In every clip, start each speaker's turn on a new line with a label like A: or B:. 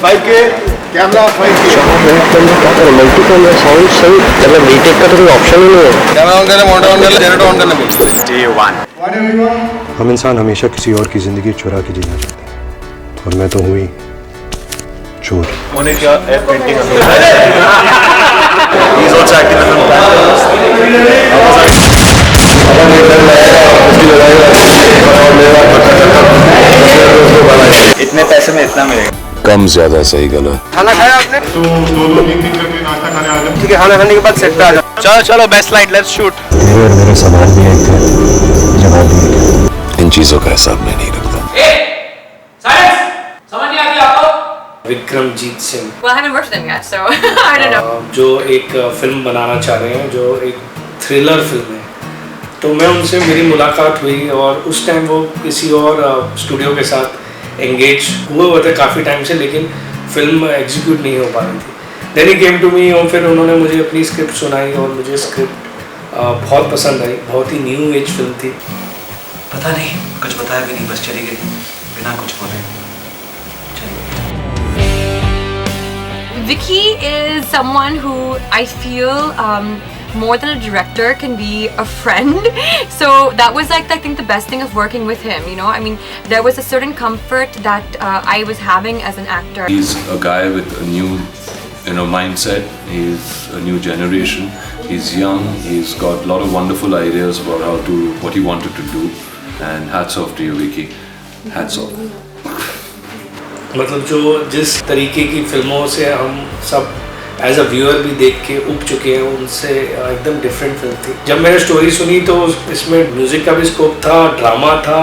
A: 5K camera 5K
B: multiple sound सही मतलब retake का तो कोई ऑप्शन ही नहीं है।
A: कैमरा ऑन करना, मॉनिटर ऑन करना, जनरेटर ऑन करना बोल। Day 1
C: हम इंसान हमेशा किसी और की जिंदगी चुरा के जीना चाहते हैं और मैं तो हूँ ही चोर।
A: उन्हें क्या F painting He's also acting in the film. इतने पैसे में इतना मिलेगा।
D: कम ज्यादा सही गलत।
A: खाना खाया आपने? तो 2-3 दिन करके नाश्ता खाने आ जाओ। ठीक है, खाना खाने के बाद सेट पे आ जाओ। चलो चलो बेस्ट लाइट, लेट्स शूट।
C: तेरे और मेरे सवाल भी एक थे, जवाब भी एक।
D: इन चीजों का हिसाब मैं नहीं रखता।
E: Vikramjit Singh.
F: Well, I haven't worked with him yet, so I don't know.
E: जो एक फिल्म बनाना चाह रहे हैं, जो एक थ्रिलर फिल्म है, तो मैं उनसे मेरी मुलाकात हुई और उस टाइम वो किसी और स्टूडियो के साथ एंगेज हुए थे काफ़ी टाइम से, लेकिन फिल्म एग्जीक्यूट नहीं हो पा रही थी। Then he came to me और फिर उन्होंने मुझे अपनी स्क्रिप्ट सुनाई और मुझे स्क्रिप्ट बहुत पसंद आई। बहुत ही न्यू एज फिल्म थी।
G: पता नहीं, कुछ बताया भी नहीं, बस चली गई बिना कुछ बोले।
F: Vicky is someone who I feel more than a director can be a friend. So that was like I think the best thing of working with him. You know, I mean, there was a certain comfort that I was having as an actor.
H: He's a guy with a new, mindset. He's a new generation. He's young. He's got a lot of wonderful ideas about what he wanted to do. And hats off to you, Vicky. Hats off.
E: मतलब जो जिस तरीके की फिल्मों से हम सब as a viewer भी देख के उब चुके हैं, उनसे एकदम डिफरेंट फिल्म थी। जब मैंने स्टोरी सुनी तो इसमें म्यूजिक का भी स्कोप था, ड्रामा था,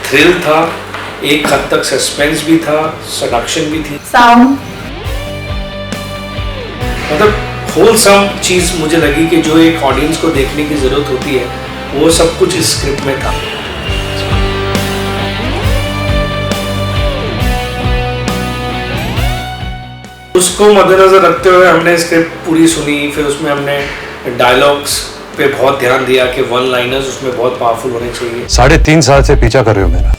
E: थ्रिल था, एक हद तक सस्पेंस भी था, सडक्शन भी थी,
F: Sound.
E: मतलब होलसम चीज़ मुझे लगी कि जो एक ऑडियंस को देखने की ज़रूरत होती है वो सब कुछ इस स्क्रिप्ट में था। उसको मद्देनजर रखते हुए हमने स्क्रिप्ट पूरी सुनी, फिर उसमें हमने डायलॉग्स पे बहुत ध्यान दिया कि वन लाइनर्स उसमें बहुत पावरफुल होने चाहिए।
C: 3.5 साल से पीछा कर रहे हो मेरा।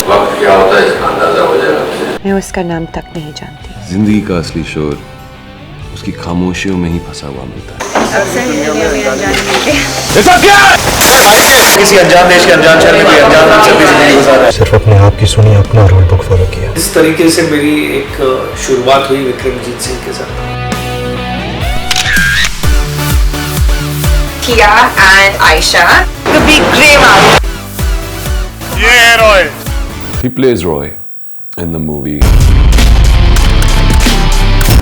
D: वक्त क्या होता है इसका अंदाजा हो जाएगा।
F: मैं उसका नाम तक नहीं जानती।
D: जिंदगी का असली शोर उसकी खामोशियों में ही फंसा हुआ मिलता है।
A: किसी अनजान देश के अनजान शहर में कोई अनजान से भी जिंदगी गुजार रहा है।
C: सिर्फ अपने आप की सुनी, अपना रूल बुक फॉलो किया।
E: इस तरीके से मेरी एक शुरुआत हुई विक्रमजीत सिंह के साथ।
F: Tia and Aisha. The big grey man.
A: ये है Roy.
D: He plays Roy in the movie.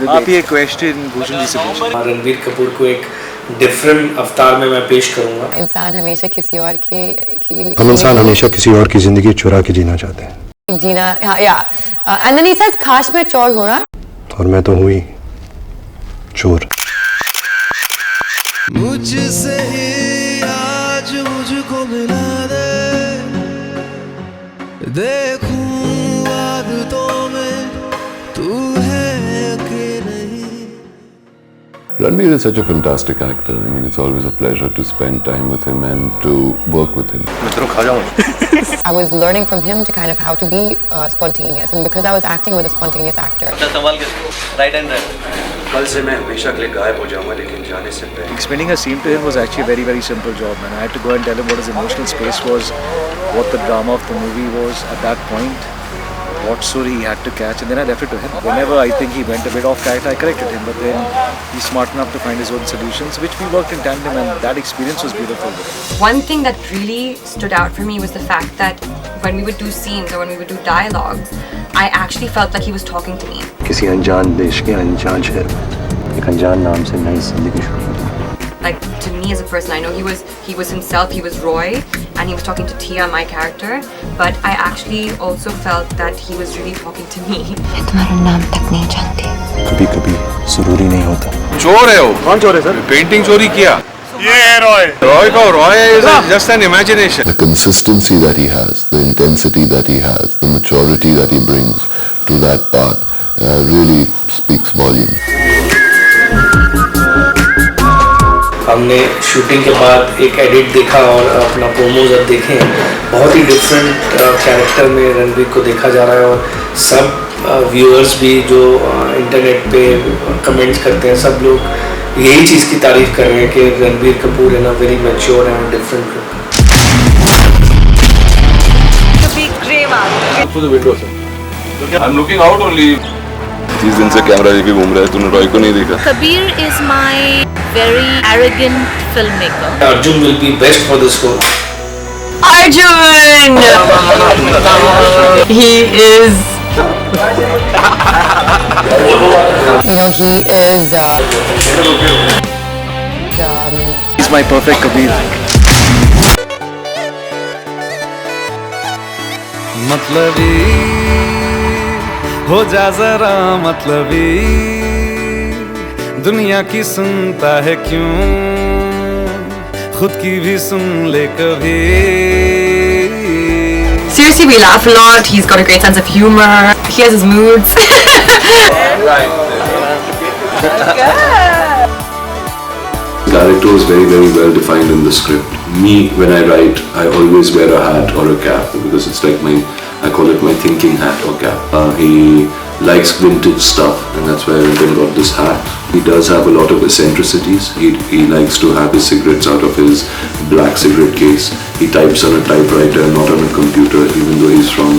A: आप ये क्वेश्चन भूषण जी से पूछिए।
E: रणबीर कपूर को एक डिफरेंट अवतार में मैं पेश करूंगा।
I: इंसान हमेशा किसी और की
C: हम इंसान हमेशा किसी और की जिंदगी चुरा के जीना चाहते हैं।
I: जीना या एंड देन ही सेज काश मैं चोर हूं ना,
C: और मैं तो हूँ ही चोर।
J: मुझसे ही आज मुझको मिला दे, देखूं आदतों में तू है कि नहीं।
D: Ranbir is such a fantastic actor. I mean, it's always a pleasure to spend time with him and to work with him.
I: I was learning from him to kind of how to be spontaneous, and because I was acting with a spontaneous actor.
G: Right and right.
A: कल से मैं हमेशा के लिए गायब हो जाऊंगा, लेकिन जाने से पहले।
K: Explaining a scene to him was actually a very, very simple job, man. I had to go and tell him what his emotional space was, what the drama of the movie was at that point, what story he had to catch, and then I left it to him. Whenever I think he went a bit off character, I corrected him, but then he's smart enough to find his own solutions, which we worked in tandem, and that experience was beautiful.
F: One thing that really stood out for me was the fact that when we would do scenes or when we would do dialogues, I actually felt like he was talking to me.
C: किसी अनजान देश के अनजान शहर में एक अनजान नाम से नई जिंदगी शुरू होती है।
F: Like to me as a person, I know he was himself, he was Roy, and he was talking to Tia, my character, but I actually also felt that he was really talking to me.
I: मैं तुम्हारा नाम तक नहीं जानती।
C: कभी-कभी जरूरी नहीं होता।
A: चोर है वो।
C: कौन चोर है सर?
A: पेंटिंग चोरी किया। ये है Roy. Roy is just an imagination.
D: The consistency that he has, the intensity that he has, the maturity that he brings to that part really speaks volumes.
E: हमने शूटिंग के बाद एक एडिट देखा और अपना प्रोमोज अब देखे हैं, बहुत ही डिफरेंट कैरेक्टर में रणबीर को देखा जा रहा है। और सब व्यूअर्स भी जो इंटरनेट पे कमेंट्स करते हैं, सब लोग यही चीज़ की तारीफ कर रहे हैं कि Ranbir Kapoor in a very mature and different look.
H: To the window, sir. I'm looking out only.
D: 30 दिन से कैमरा लेके घूम रहा है, तूने रॉय को नहीं देखा?
L: Kabir is my very arrogant filmmaker.
E: Arjun will be best for this role.
F: Arjun! He is.
I: You know, he is.
K: He's my perfect Kabir.
J: मतलबी हो जा जरा मतलबी, दुनिया की सुनता है क्यों, खुद की भी सुन ले कभी।
F: Seriously, we laugh a lot. He's got a great sense of humor. He has his moods.
H: The character is very, very well defined in the script. Me, when I write, I always wear a hat or a cap because it's like I call it my thinking hat or cap. He likes vintage stuff, and that's why I went and got this hat. He does have a lot of eccentricities. He likes to have his cigarettes out of his black cigarette case. He types on a typewriter, not on a computer, even though he's from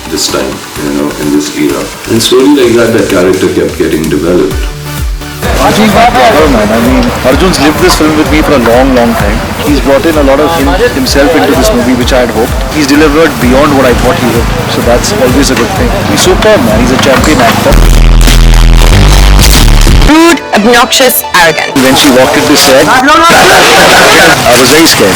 H: this time, you know, in this era. And slowly like that character kept getting developed.
K: Arjun, man. I mean, Arjun's lived this film with me for a long, long time. He's brought in a lot of himself into this movie, which I had hoped. He's delivered beyond what I thought he would. So that's always a good thing. He's superb, man. He's a champion actor.
F: Rude, obnoxious, arrogant.
K: When she walked into set, I was very scared.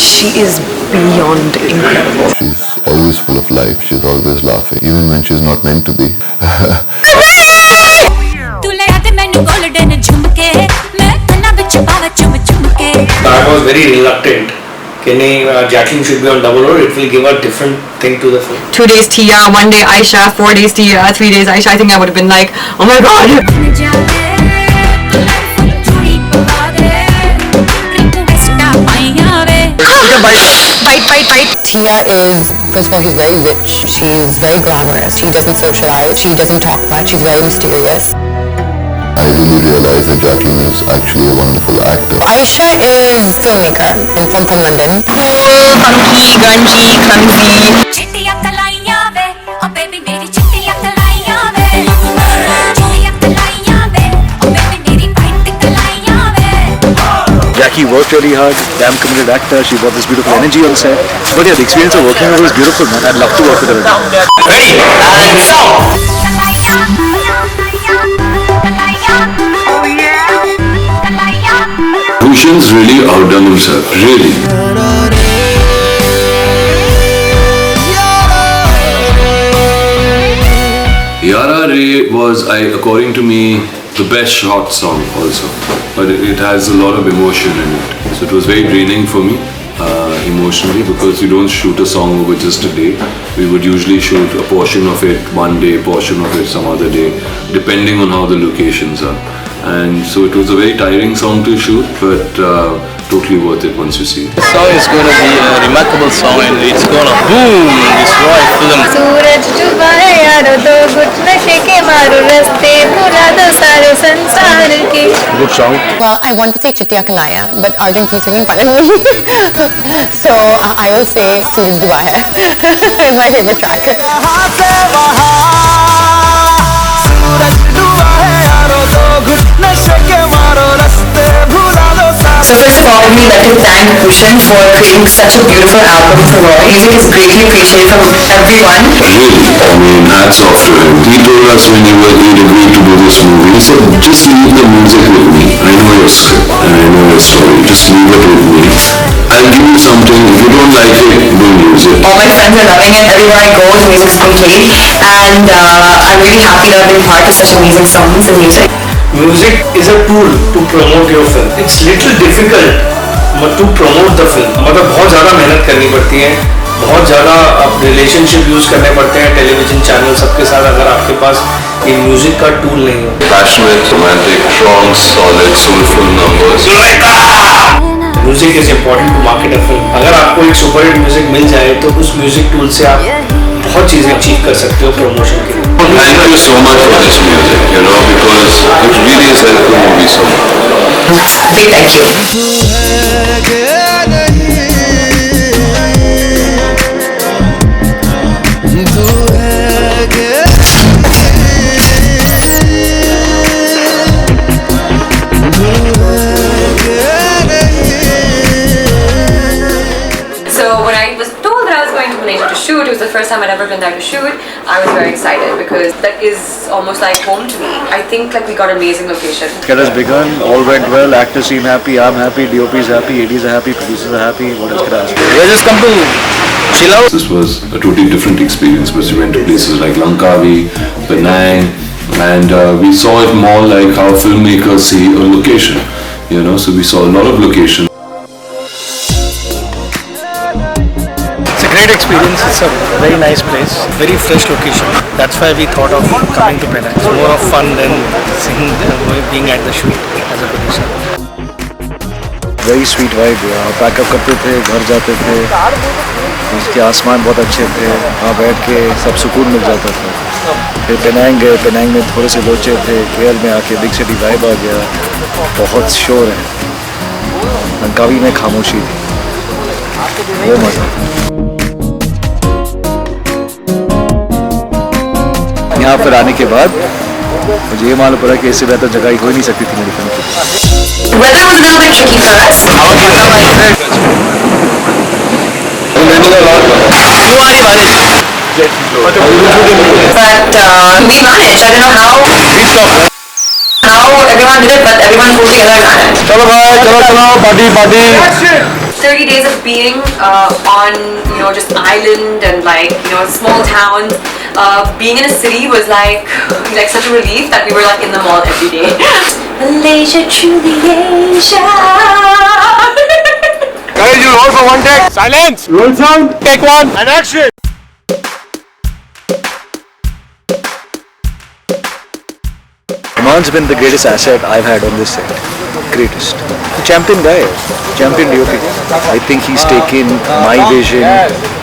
I: She is beyond incredible.
D: She's always full of life. She's always laughing, even when she's not meant to be.
E: I was very reluctant. Jacqueline should be on double role. It will give a different thing to the film.
F: 2 days Tia, 1 day Aisha, 4 days Tia, 3 days Aisha. I think I would have been like, oh my god. Bite.
I: Tia is, first of all, she's very rich. She's very glamorous. She doesn't socialize. She doesn't talk much. She's very mysterious.
D: I really realized that Jacqueline is actually a wonderful actor.
I: Aisha is a filmmaker from London.
F: Cool, funky, grungy, clumsy.
K: Jackie worked really hard, damn committed actor. She brought this beautiful energy on set. But yeah, the experience of working with her was beautiful, man. I'd love to work with her again.
E: Ready? And song!
H: Bhushan's really outdone himself, really. Yara Re was, according to me, the best short song also. But it has a lot of emotion in it. So it was very draining for me emotionally, because you don't shoot a song over just a day. We would usually shoot a portion of it one day, portion of it some other day, depending on how the locations are. And so it was a very tiring song to shoot, but totally worth it once you see it.
M: The song is going to be a remarkable song, and it's going to boom this Roy film.
L: सूरज डूबा है यारो दो घुट नशे के मारो रस्ते भुला दो सारे संसार के.
K: Good song.
I: Well, I want to say Chittiya Kalaya, but Arjun keeps making fun of me. So I will say Suraj Dua Hai is my favorite track.
F: So first of all, we'd like to thank Bhushan for creating such a beautiful album for Roy. Music is greatly appreciated from everyone.
H: Really, I mean, hats off to him. He told us when he agreed to do this movie, he said, just leave the music with me. I know your script and I know your story. Just leave it with me. I'll give you something. If you don't like it, don't use it.
F: All my friends are loving it. Everywhere I go, the music's being played. And I'm really happy that I've been part of such amazing songs and music.
E: Music is a tool to promote your film. It's little difficult to promote the film. मतलब बहुत ज़्यादा मेहनत करनी पड़ती है, बहुत ज़्यादा relationship use करने पड़ते हैं टेलीविजन चैनल सबके साथ. अगर आपके पास ये म्यूजिक का टूल नहीं है।
H: Passionate, romantic, strong, solid, soulful numbers.
E: Music is important to market a film. अगर आपको एक सुपर हिट म्यूजिक मिल जाए तो उस म्यूजिक टूल से आप बहुत चीजें अचीव कर सकते हो प्रमोशन के लिए।
H: Thank you so much for this music, you know, because it really has helped the movie so much.
I: Big thank you.
F: So when I was told that I was going to Malaysia to shoot, it was the first time I'd ever been there to shoot. I was very excited because that is almost like home to me. I think like we got amazing location.
K: Get us begun, all went well, actors seem happy, I'm happy, DOP's happy, ADs are happy, producers are happy, what else could I ask?
M: We just come to chill out.
H: This was a totally different experience because we went to places like Langkawi, Penang, and we saw it more like how filmmakers see a location, you know, so we saw a lot of locations.
N: It's a great experience. It's a very nice place, very fresh location. That's why we thought of coming to Penang. It's more of fun than seeing being at the shoot as a producer.
K: Very sweet vibe. Pack up करते थे, घर जाते थे, उसके आसमान बहुत अच्छे थे, वहाँ बैठ के सब सुकून मिल जाता था। फिर पेनांग गए, पेनांग में थोड़े से लोचे थे, केएल में आके बिग सिटी वाइब आ गया, बहुत शोर है। लंकावी में खामोशी थी, वो मज़ा। यहाँ पर आने के बाद मुझे ये मालूम पड़ा कि इससे बेहतर जगह हो ही नहीं सकती थी मेरी फिल्म की।
I: Weather was a little bit tricky for us. But we managed. I don't know how everyone did it, but everyone pulled together and managed.
B: चलो भाई, चलो, party.
F: 30 days of being on, you know, just island and like, you know, small towns. Being in a city was like such a relief that we were like in the mall every day. Malaysia, truly Asia.
A: Guys, you roll for one take. Silence. Roll sound. Take one. And action.
K: Kumar's been the greatest asset I've had on this set. Greatest. Champion guy. Champion DOP. I think he's taken my vision,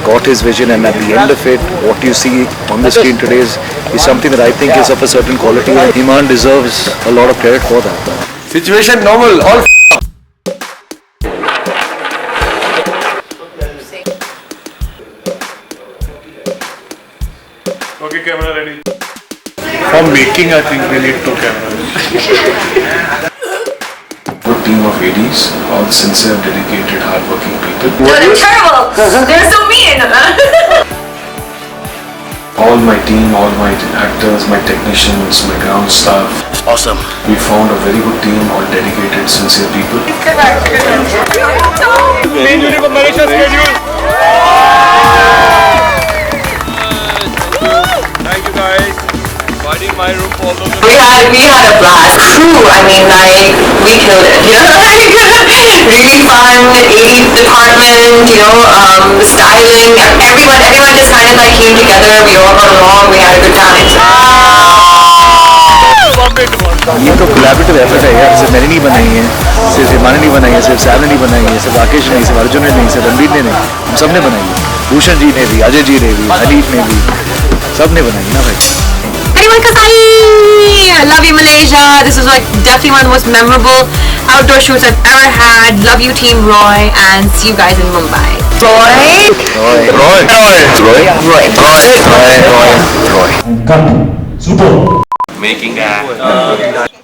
K: got his vision, and at the end of it, what you see on the screen today is something that I think is of a certain quality. Iman deserves a lot of credit for that.
A: Situation normal. All. Okay, camera ready.
J: For making, I think we need 2 cameras.
O: Good team of ADs, all sincere, dedicated, hardworking people.
F: They're terrible. They're so mean.
O: All my team, all my actors, my technicians, my ground staff.
M: Awesome.
O: We found a very good team, all dedicated, sincere people.
A: Malaysia schedule. Thank you guys. Party in my room for all those.
I: We had a blast. Crew, I mean, like, we killed it, you know, like, really fun, 80th department, you know, the styling, everyone just kind of like came together, we all got along, we had a good time.
K: ये तो collaborative effort है यार, सिर्फ मैंने नहीं बनाई है, सिर्फ हिमानी नहीं बनाई है, सिर्फ सैम ने नहीं बनाई है, सिर्फ राकेश ने नहीं, सिर्फ अर्जुन ने नहीं, सिर्फ रणबीर ने नहीं, हम सब ने बनाई है। भूषण जी ने भी, अजय जी ने भी, अनीत ने भी, सब ने बनाई ना भाई।
F: I love you, Malaysia. This was like definitely one of the most memorable outdoor shoots I've ever had. Love you, Team Roy, and see you guys in Mumbai.
K: Roy.
M: Super. Making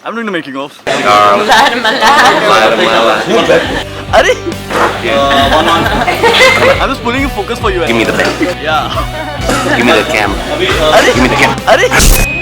M: I'm doing the making of. Are? I'm just pulling in focus for you. Give me the pen. Yeah. Give me the cam. Give me the cam.